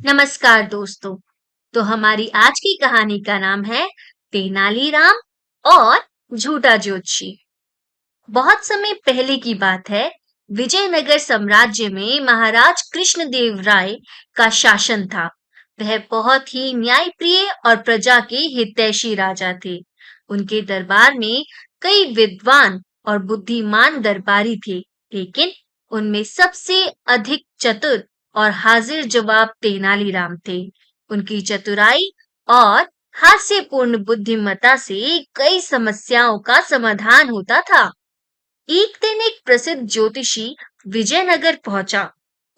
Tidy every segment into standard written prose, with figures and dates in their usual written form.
नमस्कार दोस्तों। तो हमारी आज की कहानी का नाम है तेनालीराम और झूठा ज्योतिषी। बहुत समय पहले की बात है। विजयनगर साम्राज्य में महाराज कृष्णदेव राय का शासन था। वह बहुत ही न्यायप्रिय और प्रजा के हितैषी राजा थे। उनके दरबार में कई विद्वान और बुद्धिमान दरबारी थे, लेकिन उनमें सबसे अधिक चतुर और हाजिर जवाब तेनालीराम थे। उनकी चतुराई और हास्यपूर्ण बुद्धिमत्ता से कई समस्याओं का समाधान होता था। एक दिन एक प्रसिद्ध ज्योतिषी विजयनगर पहुंचा।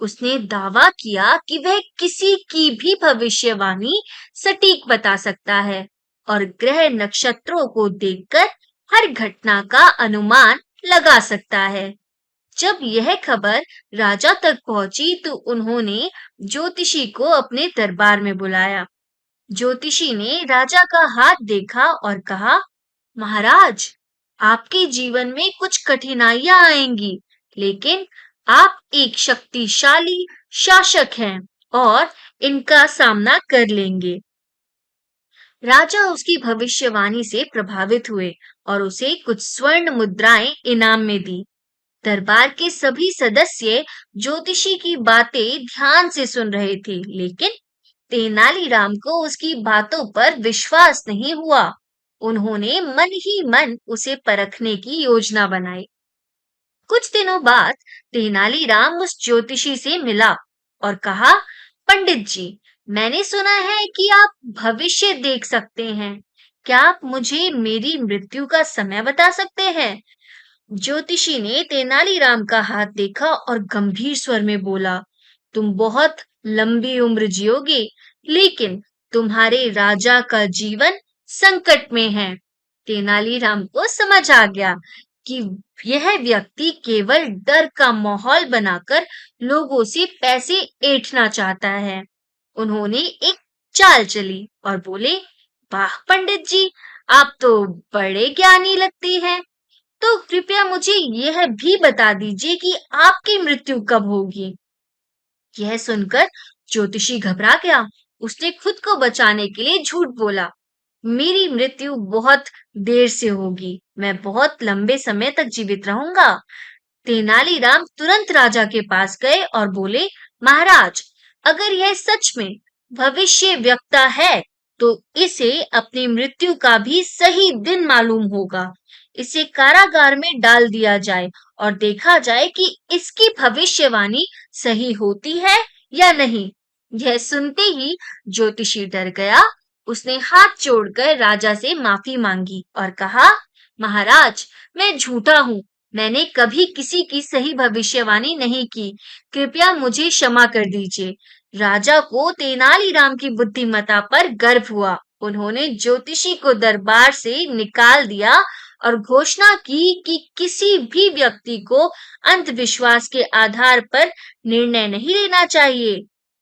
उसने दावा किया कि वह किसी की भी भविष्यवाणी सटीक बता सकता है और ग्रह नक्षत्रों को देखकर हर घटना का अनुमान लगा सकता है। जब यह खबर राजा तक पहुंची तो उन्होंने ज्योतिषी को अपने दरबार में बुलाया। ज्योतिषी ने राजा का हाथ देखा और कहा, महाराज, आपके जीवन में कुछ कठिनाइयां आएंगी, लेकिन आप एक शक्तिशाली शासक हैं और इनका सामना कर लेंगे। राजा उसकी भविष्यवाणी से प्रभावित हुए और उसे कुछ स्वर्ण मुद्राएं इनाम में दी। दरबार के सभी सदस्य ज्योतिषी की बातें ध्यान से सुन रहे थे, लेकिन तेनालीराम को उसकी बातों पर विश्वास नहीं हुआ। उन्होंने मन ही मन उसे परखने की योजना बनाई। कुछ दिनों बाद तेनालीराम उस ज्योतिषी से मिला और कहा, पंडित जी, मैंने सुना है कि आप भविष्य देख सकते हैं। क्या आप मुझे मेरी मृत्यु का समय बता सकते हैं? ज्योतिषी ने तेनालीराम का हाथ देखा और गंभीर स्वर में बोला, तुम बहुत लंबी उम्र जियोगे, लेकिन तुम्हारे राजा का जीवन संकट में है। तेनालीराम को समझ आ गया कि यह व्यक्ति केवल डर का माहौल बनाकर लोगों से पैसे ऐंठना चाहता है। उन्होंने एक चाल चली और बोले, वाह पंडित जी, आप तो बड़े ज्ञानी लगते हैं। तो कृपया मुझे यह भी बता दीजिए कि आपकी मृत्यु कब होगी। यह सुनकर ज्योतिषी घबरा गया। उसने खुद को बचाने के लिए झूठ बोला, मेरी मृत्यु बहुत देर से होगी, मैं बहुत लंबे समय तक जीवित रहूंगा। तेनालीराम तुरंत राजा के पास गए और बोले, महाराज, अगर यह सच में भविष्य वक्ता है, तो इसे अपनी मृत्यु का भी सही दिन मालूम होगा। इसे कारागार में डाल दिया जाए और देखा जाए कि इसकी भविष्यवाणी सही होती है या नहीं। यह सुनते ही ज्योतिषी डर गया। उसने हाथ जोड़कर राजा से माफी मांगी और कहा, महाराज, मैं झूठा हूँ। मैंने कभी किसी की सही भविष्यवाणी नहीं की। कृपया मुझे क्षमा कर दीजिए। राजा को तेनालीराम की बुद्धिमत्ता पर गर्व हुआ। उन्होंने ज्योतिषी को दरबार से निकाल दिया और घोषणा की कि किसी भी व्यक्ति को अंधविश्वास के आधार पर निर्णय नहीं लेना चाहिए।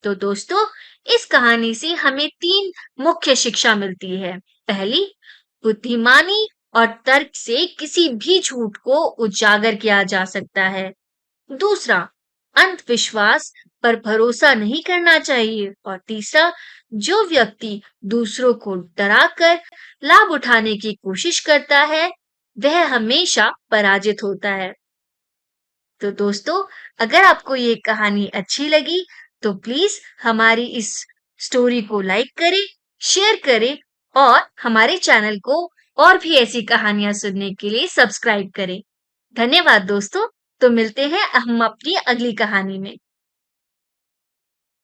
तो दोस्तों, इस कहानी से हमें 3 मुख्य शिक्षा मिलती है। पहली, बुद्धिमानी और तर्क से किसी भी झूठ को उजागर किया जा सकता है। दूसरा, अंधविश्वास पर भरोसा नहीं करना चाहिए। और तीसरा, जो व्यक्ति दूसरों को डराकर लाभ उठाने की कोशिश करता है, वह हमेशा पराजित होता है। तो दोस्तों, अगर आपको ये कहानी अच्छी लगी, तो प्लीज हमारी इस स्टोरी को लाइक करें, शेयर करें और हमारे चैनल को और भी ऐसी कहानियां सुनने के लिए सब्सक्राइब करें। धन्यवाद दोस्तों। तो मिलते हैं हम अपनी अगली कहानी में।